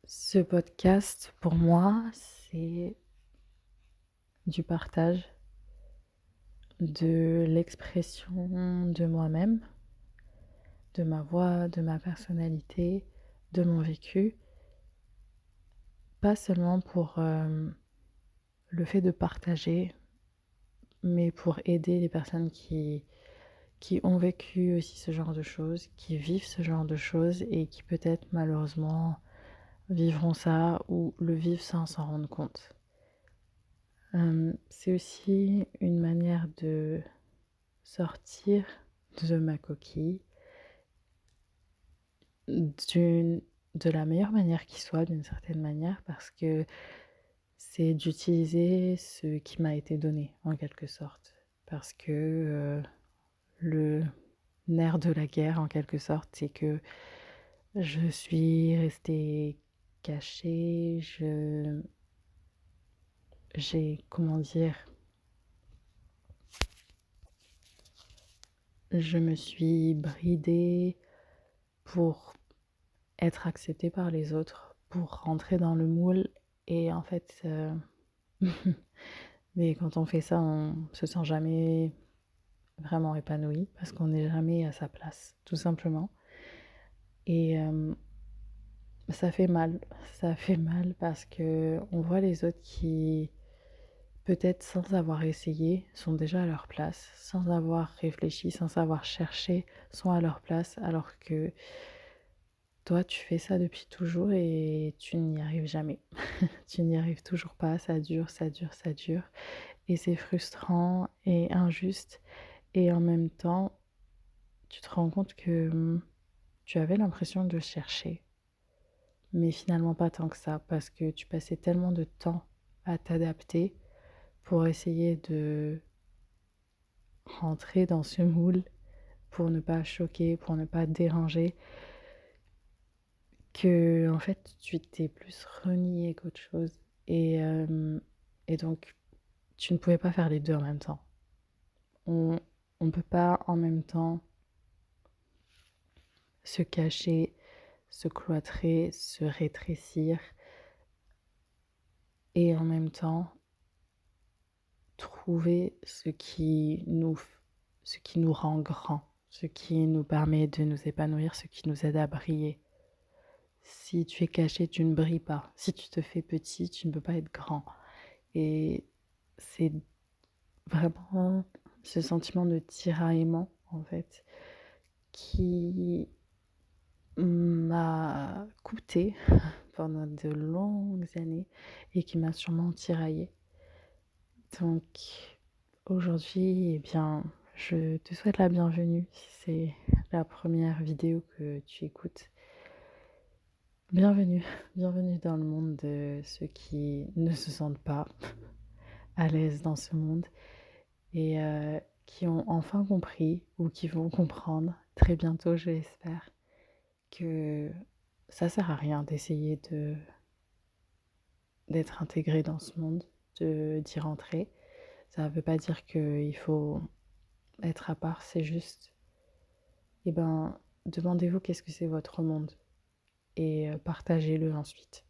Ce podcast, pour moi, c'est du partage, de l'expression de moi-même, de ma voix, de ma personnalité, de mon vécu. Pas seulement pour le fait de partager, mais pour aider les personnes qui ont vécu aussi ce genre de choses, qui vivent ce genre de choses et qui peut-être malheureusement vivront ça ou le vivent sans s'en rendre compte. C'est aussi une manière de sortir de ma coquille d'une de la meilleure manière qui soit, d'une certaine manière, parce que c'est d'utiliser ce qui m'a été donné, en quelque sorte. Parce que le nerf de la guerre, en quelque sorte, c'est que je suis restée cachée, comment dire, je me suis bridée pour être acceptée par les autres, pour rentrer dans le moule. Et en fait, mais quand on fait ça, on se sent jamais vraiment épanoui parce qu'on n'est jamais à sa place, tout simplement. Et ça fait mal. Ça fait mal parce que on voit les autres qui, peut-être sans avoir essayé, sont déjà à leur place, sans avoir réfléchi, sans avoir cherché, sont à leur place, alors que toi, tu fais ça depuis toujours et tu n'y arrives jamais. Tu n'y arrives toujours pas, ça dure, ça dure, ça dure. Et c'est frustrant et injuste. Et en même temps, tu te rends compte que tu avais l'impression de chercher, mais finalement pas tant que ça, parce que tu passais tellement de temps à t'adapter pour essayer de rentrer dans ce moule, pour ne pas choquer, pour ne pas déranger, que en fait tu t'es plus renié qu'autre chose. Et, euh, et donc tu ne pouvais pas faire les deux en même temps. On ne peut pas en même temps se cacher, se cloîtrer, se rétrécir et en même temps trouver ce qui nous rend grand, ce qui nous permet de nous épanouir, ce qui nous aide à briller. Si tu es caché, tu ne brilles pas. Si tu te fais petit, tu ne peux pas être grand. Et c'est vraiment ce sentiment de tiraillement, en fait, qui m'a coûté pendant de longues années et qui m'a sûrement tiraillée. Donc aujourd'hui, eh bien, je te souhaite la bienvenue si c'est la première vidéo que tu écoutes. Bienvenue, bienvenue dans le monde de ceux qui ne se sentent pas à l'aise dans ce monde et qui ont enfin compris ou qui vont comprendre très bientôt, je l'espère, que ça sert à rien d'essayer d'être intégré dans ce monde, d'y rentrer. Ça ne veut pas dire qu'il faut être à part, c'est juste, eh ben, demandez-vous qu'est-ce que c'est votre monde et partagez-le ensuite.